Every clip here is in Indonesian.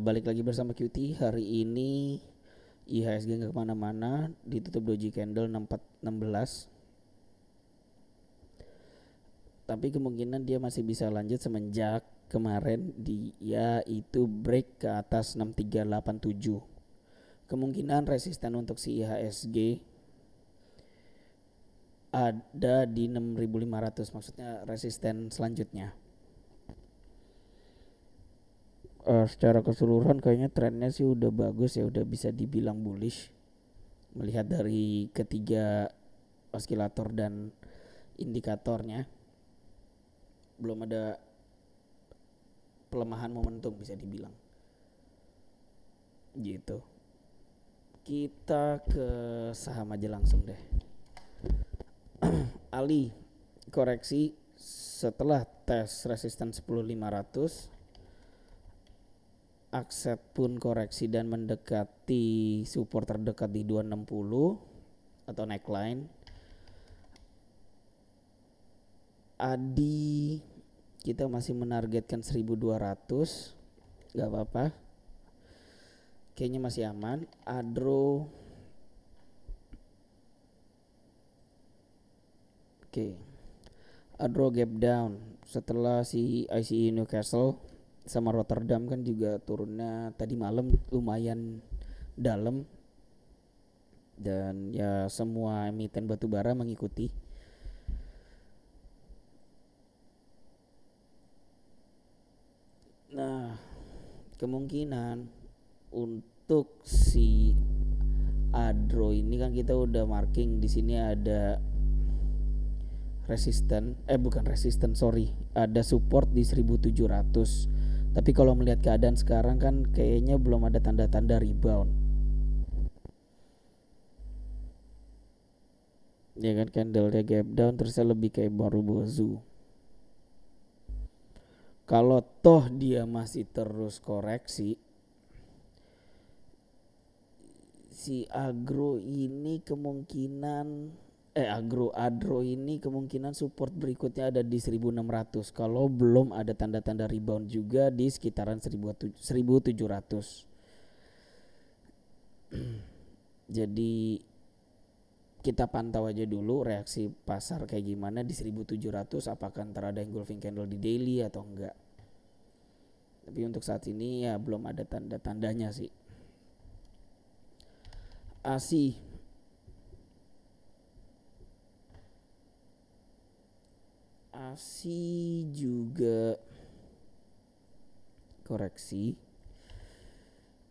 Balik lagi bersama QT. Hari ini IHSG nggak kemana-mana, ditutup doji candle 6416. Tapi kemungkinan dia masih bisa lanjut semenjak kemarin dia itu break ke atas 6387. Kemungkinan resisten untuk si IHSG ada di 6500, maksudnya resisten selanjutnya. Secara keseluruhan kayaknya trennya sih udah bagus ya, udah bisa dibilang bullish melihat dari ketiga oskilator dan indikatornya. Belum ada pelemahan momentum bisa dibilang gitu. Kita ke saham aja langsung deh. Ali koreksi setelah tes resisten 10500. Akset pun koreksi dan mendekati support terdekat di 260 atau neckline. Adi kita masih menargetkan 1200, gak apa-apa, kayaknya masih aman. Adro Adro gap down setelah si ICE Newcastle sama Rotterdam kan juga turunnya tadi malam lumayan dalam, dan ya semua emiten batubara mengikuti. Nah, kemungkinan untuk si Adro ini kan kita udah marking di sini ada ada support di 1700. Tapi kalau melihat keadaan sekarang kan kayaknya belum ada tanda-tanda rebound. Ya kan, candle-nya gap down terusnya lebih kayak Marubozu. Kalau toh dia masih terus koreksi, si Adro ini kemungkinan support berikutnya ada di 1600 kalau belum ada tanda-tanda rebound juga di sekitaran 1700. Jadi kita pantau aja dulu reaksi pasar kayak gimana di 1700, apakah ntar ada engulfing candle di daily atau enggak. Tapi untuk saat ini ya belum ada tanda-tandanya sih. ASI juga koreksi.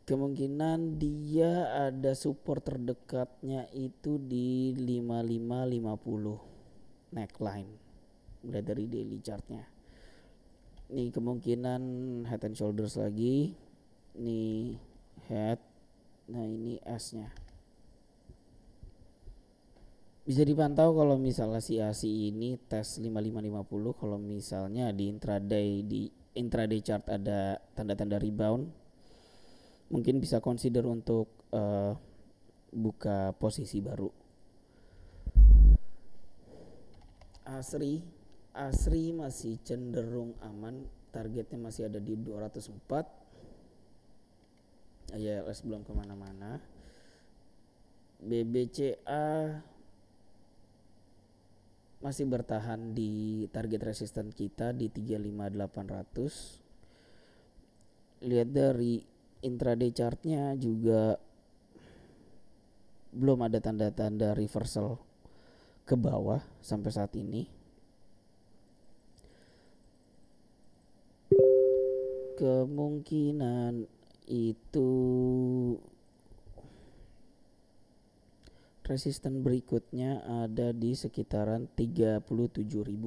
Kemungkinan dia ada support terdekatnya itu di 5550 neckline. Mulai dari daily chartnya. Ini kemungkinan head and shoulders lagi. Ini head. Nah ini S-nya. Bisa dipantau kalau misalnya si ASI ini tes 5550, kalau misalnya di intraday chart ada tanda-tanda rebound, mungkin bisa consider untuk buka posisi baru. Asri masih cenderung aman, targetnya masih ada di 204. ILS belum kemana-mana. BBCA masih bertahan di target resisten kita di 35800. Lihat dari intraday chartnya juga belum ada tanda-tanda reversal ke bawah sampai saat ini. Kemungkinan itu resisten berikutnya ada di sekitaran 37.000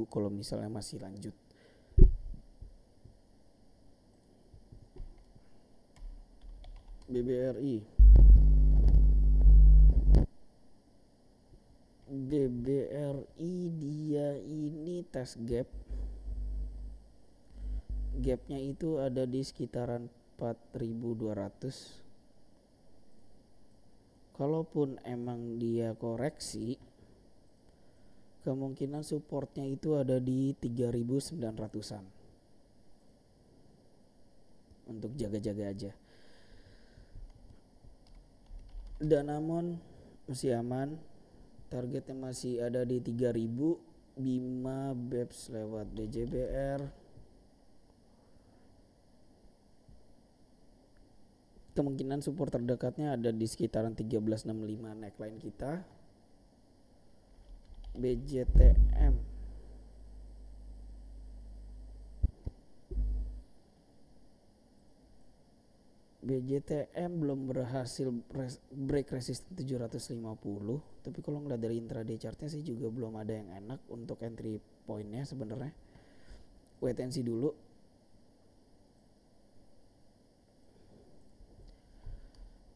kalau misalnya masih lanjut. BBRI dia ini tes gapnya itu ada di sekitaran 4200. Kalaupun emang dia koreksi, kemungkinan supportnya itu ada di 3900-an. untuk jaga-jaga aja. Danamon masih aman, targetnya masih ada di 3000. Bima Beps lewat DJBR, kemungkinan support terdekatnya ada di sekitaran 1365 neckline kita. BJTM belum berhasil break resistance 750, tapi kalau ngeliat dari intraday chartnya sih juga belum ada yang enak untuk entry pointnya sebenarnya. Wait and see dulu.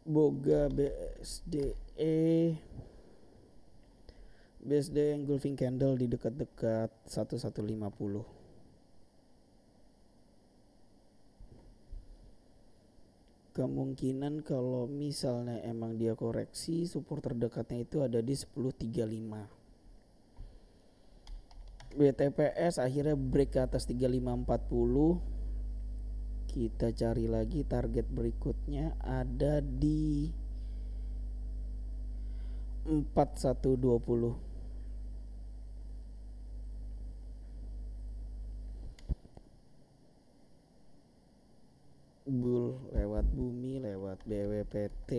Boga BSD engulfing candle di dekat-dekat 1150. Kemungkinan kalau misalnya emang dia koreksi, support terdekatnya itu ada di 1035. BTPS akhirnya break ke atas 3540. Kita cari lagi target berikutnya ada di 4120. Bull lewat Bumi, lewat BWPT,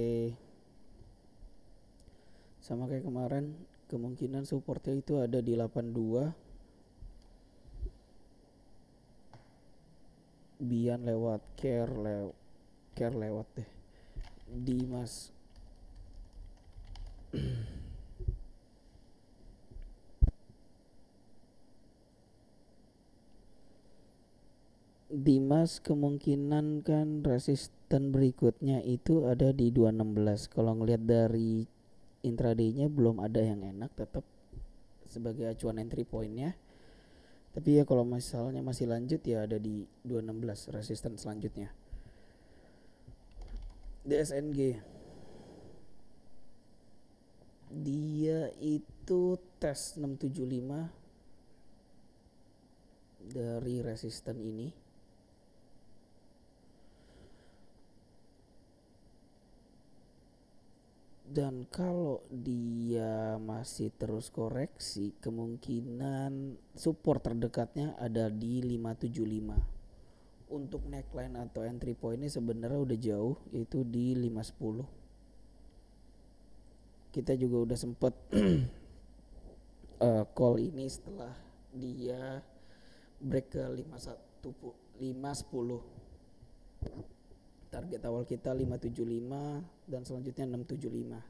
sama kayak kemarin, kemungkinan supportnya itu ada di 82. Bian lewat care lewat deh Dimas. Dimas kemungkinan kan resisten berikutnya itu ada di 216. Kalau ngelihat dari intraday-nya belum ada yang enak, tetap sebagai acuan entry point-nya. Tapi ya kalau misalnya masih lanjut ya ada di 216 resisten selanjutnya. DSNG dia itu tes 675 dari resisten ini. Dan kalau dia masih terus koreksi, kemungkinan support terdekatnya ada di 575. Untuk neckline atau entry pointnya sebenarnya udah jauh, yaitu di 510. Kita juga udah sempet call ini setelah dia break ke 510. Target awal kita 575 dan selanjutnya 675.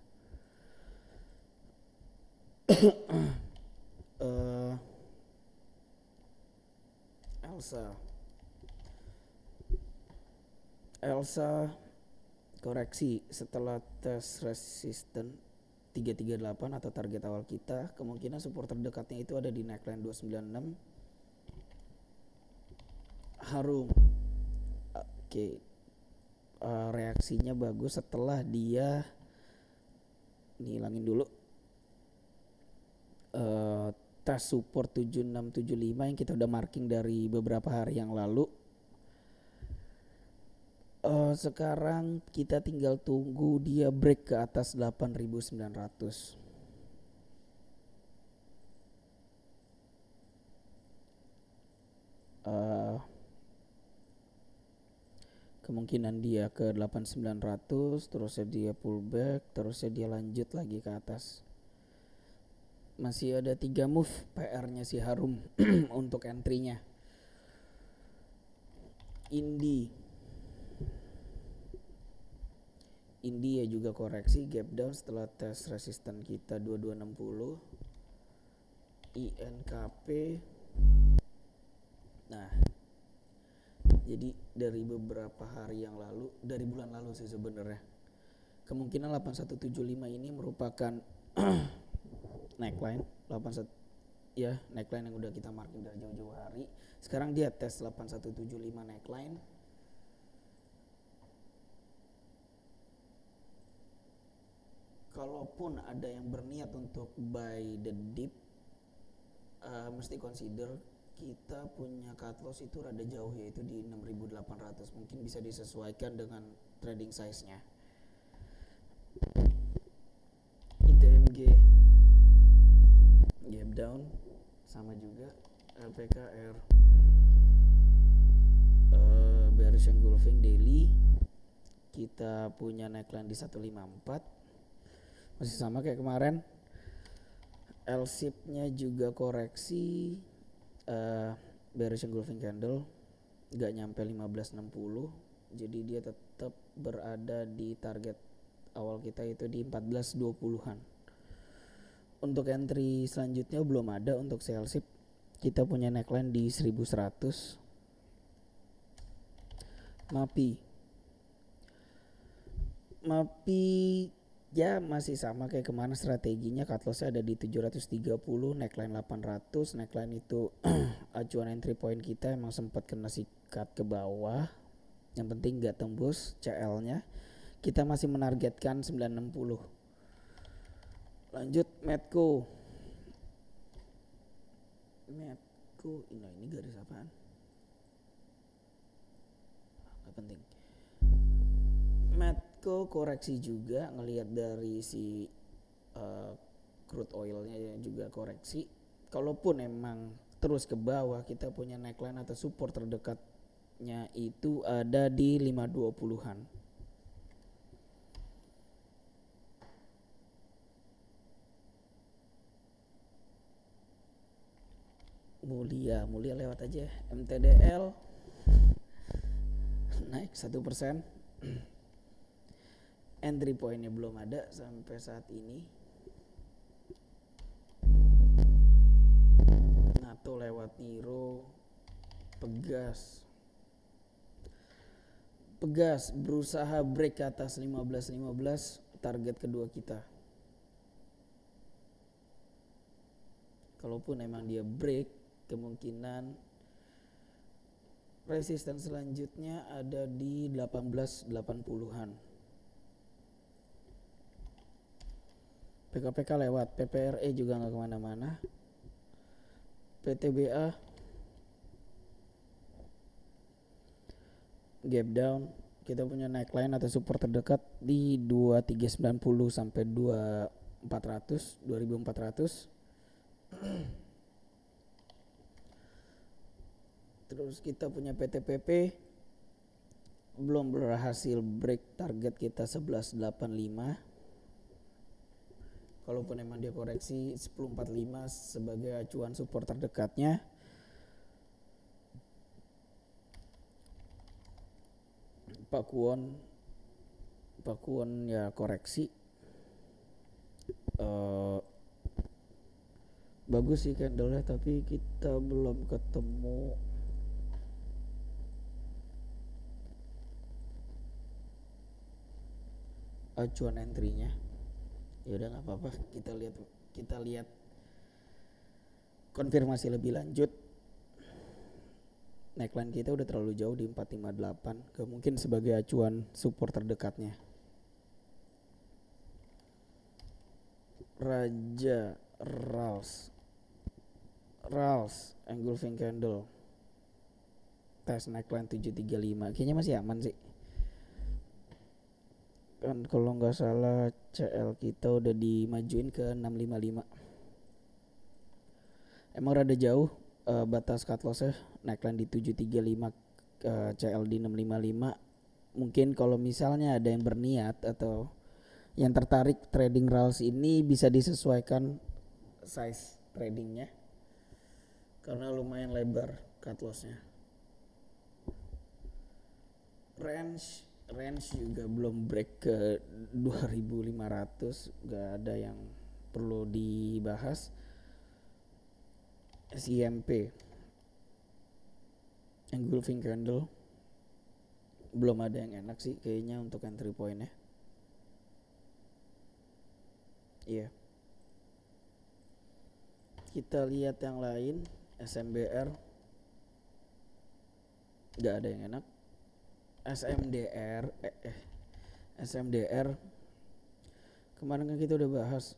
Elsa koreksi setelah tes resisten 338 atau target awal kita. Kemungkinan support terdekatnya itu ada di neckline 296. Harum, oke. Reaksinya bagus setelah dia hilangin dulu tes support 7675 yang kita udah marking dari beberapa hari yang lalu. Sekarang kita tinggal tunggu dia break ke atas 8.900. Kemungkinan dia ke 8.900, terusnya dia pullback, terusnya dia lanjut lagi ke atas. Masih ada 3 move PR-nya si Harum untuk entry-nya. India juga koreksi gap down setelah tes resisten kita 2260. INKP. Nah, jadi dari beberapa hari yang lalu, dari bulan lalu sih sebenarnya, kemungkinan 8175 ini merupakan neckline 81 ya, neckline yang udah kita marking dari jauh-jauh hari. Sekarang dia tes 8175 neckline. Kalaupun ada yang berniat untuk buy the dip, mesti consider kita punya cut loss itu rada jauh, yaitu di 6.800. Mungkin bisa disesuaikan dengan trading size nya. ITMG gap down sama juga. LPKR bearish engulfing daily, kita punya neckline di 154, masih sama kayak kemarin. L-shape nya juga koreksi, bearish engulfing candle, gak nyampe 1560, jadi dia tetap berada di target awal kita itu di 1420-an. Untuk entry selanjutnya belum ada. Untuk sell ship kita punya neckline di 1100. MAPI ya masih sama kayak kemana strateginya. Cut loss-nya ada di 730, neckline 800. Neckline itu acuan entry point kita, emang sempat kena sikat ke bawah. Yang penting gak tembus CL-nya. Kita masih menargetkan 960. Lanjut Medco, ini garis apaan? Gak penting. Medco koreksi juga, ngelihat dari si crude oilnya juga koreksi. Kalaupun emang terus ke bawah, kita punya neckline atau support terdekatnya itu ada di 520-an. Mulia lewat aja. MTDL naik 1%. Entry pointnya belum ada sampai saat ini. NATO lewat Niro. Pegas berusaha break ke atas 15.15, target kedua kita. Kalaupun emang dia break, kemungkinan resisten selanjutnya ada di 1880-an. PKPK lewat, PPRE juga nggak kemana-mana. PTBA gap down, kita punya neckline atau support terdekat di 2390 sampai 2400. Terus kita punya PTPP belum berhasil break target kita 1185. Kalaupun emang dia koreksi 1045 sebagai acuan support terdekatnya. Pakuwon ya koreksi. Bagus sih candlenya, tapi kita belum ketemu acuan entry-nya. Ya udah nggak apa-apa, kita lihat konfirmasi lebih lanjut. Neckline kita udah terlalu jauh di 458, gak mungkin sebagai acuan support terdekatnya. Raja Rals engulfing candle, tes neckline 735, kayaknya masih aman sih. Kan kalau nggak salah CL kita udah dimajuin ke 655. Emang rada jauh batas cut loss-nya, neckline di 735, CL di 655. Mungkin kalau misalnya ada yang berniat atau yang tertarik trading Rals ini, bisa disesuaikan size tradingnya karena lumayan lebar cut loss-nya. Range juga belum break ke 2500, gak ada yang perlu dibahas. SIMP engulfing candle belum ada yang enak sih kayaknya untuk entry point-nya. Iya. Kita lihat yang lain. SMBR gak ada yang enak. SMDR kemarin kan kita udah bahas,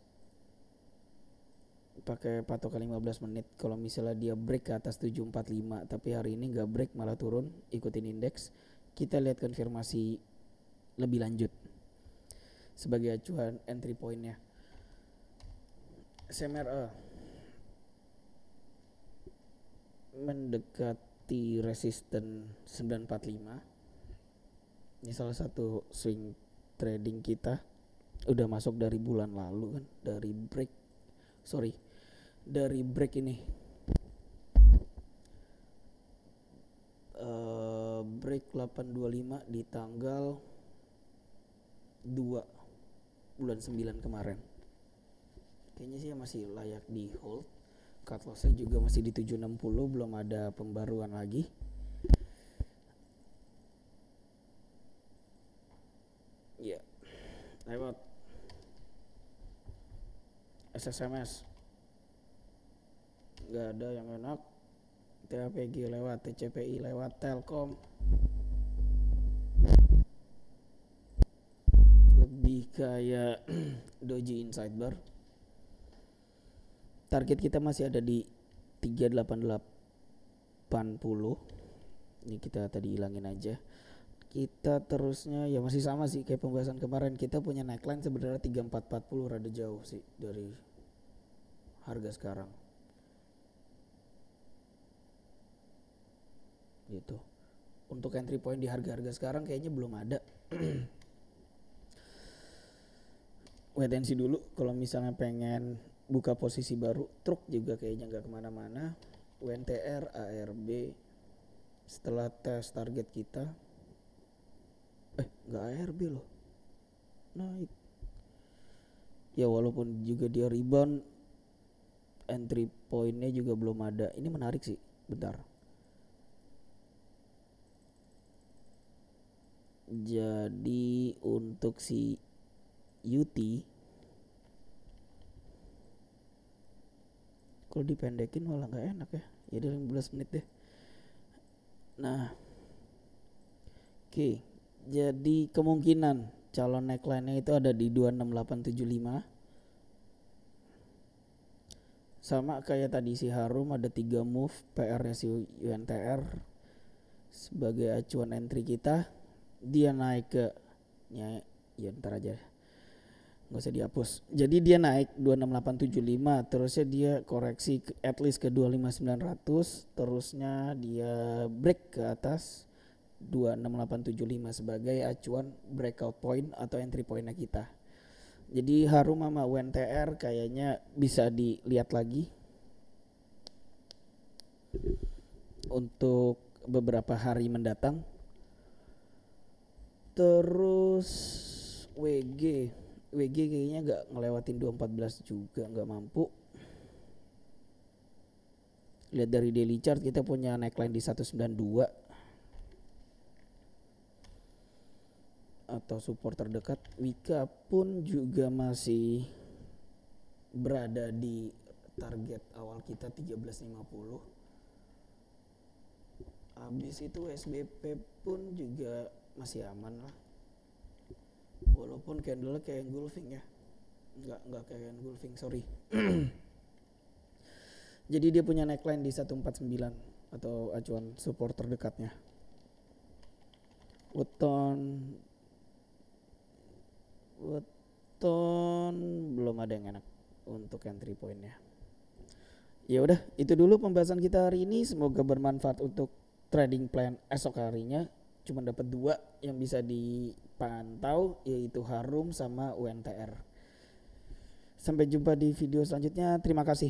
pakai patokan 15 menit. Kalau misalnya dia break ke atas 745 tapi hari ini nggak break malah turun ikutin indeks, kita lihat konfirmasi lebih lanjut sebagai acuan entry pointnya. SMRA mendekati resisten 945. Ini salah satu swing trading kita, udah masuk dari bulan lalu kan, dari break ini. Break 825 di tanggal 2 bulan 9 kemarin. Kayaknya sih masih layak di hold. Cut lossnya juga masih di 760, belum ada pembaruan lagi. Ya, lewat SSMS nggak ada yang enak. TAPG lewat, TCPI lewat, Telkom lebih kayak doji inside bar. Target kita masih ada di 388.10. Ini kita tadi hilangin aja. Kita terusnya ya masih sama sih kayak pembahasan kemarin. Kita punya neckline sebenarnya 3440, rada jauh sih dari harga sekarang. Gitu. Untuk entry point di harga-harga sekarang kayaknya belum ada. Wait and see dulu. Kalau misalnya pengen buka posisi baru, truk juga kayaknya nggak kemana-mana. UNTR, ARB setelah tes target kita, nggak ARB loh, naik. Ya walaupun juga dia rebound, entry pointnya juga belum ada. Ini menarik sih, bentar. Jadi untuk si UT, kalau dipendekin malah nggak enak ya. Jadi 15 menit deh. Nah, oke. Jadi kemungkinan calon neckline-nya itu ada di 26875. Sama kayak tadi si Harum, ada 3 move PR-nya si UNTR sebagai acuan entry kita. Dia naik ke ya ntar aja, nggak usah dihapus. Jadi dia naik 26875, terusnya dia koreksi at least ke 25900, terusnya dia break ke atas 26875 sebagai acuan breakout point atau entry pointnya kita. Jadi Harum sama UNTR kayaknya bisa dilihat lagi untuk beberapa hari mendatang. Terus WG kayaknya gak ngelewatin 214 juga, gak mampu. Lihat dari daily chart kita punya neckline di 192 atau support terdekat. Wika pun juga masih berada di target awal kita 1350. Habis itu SBP pun juga masih aman lah, walaupun candle kayak engulfing ya, nggak kayak engulfing, sorry. Jadi dia punya neckline di 149 atau acuan support terdekatnya. Weton belum ada yang enak untuk entry pointnya. Ya udah, itu dulu pembahasan kita hari ini. Semoga bermanfaat untuk trading plan esok harinya. Cuma dapat 2 yang bisa dipantau, yaitu Harum sama UNTR. Sampai jumpa di video selanjutnya. Terima kasih.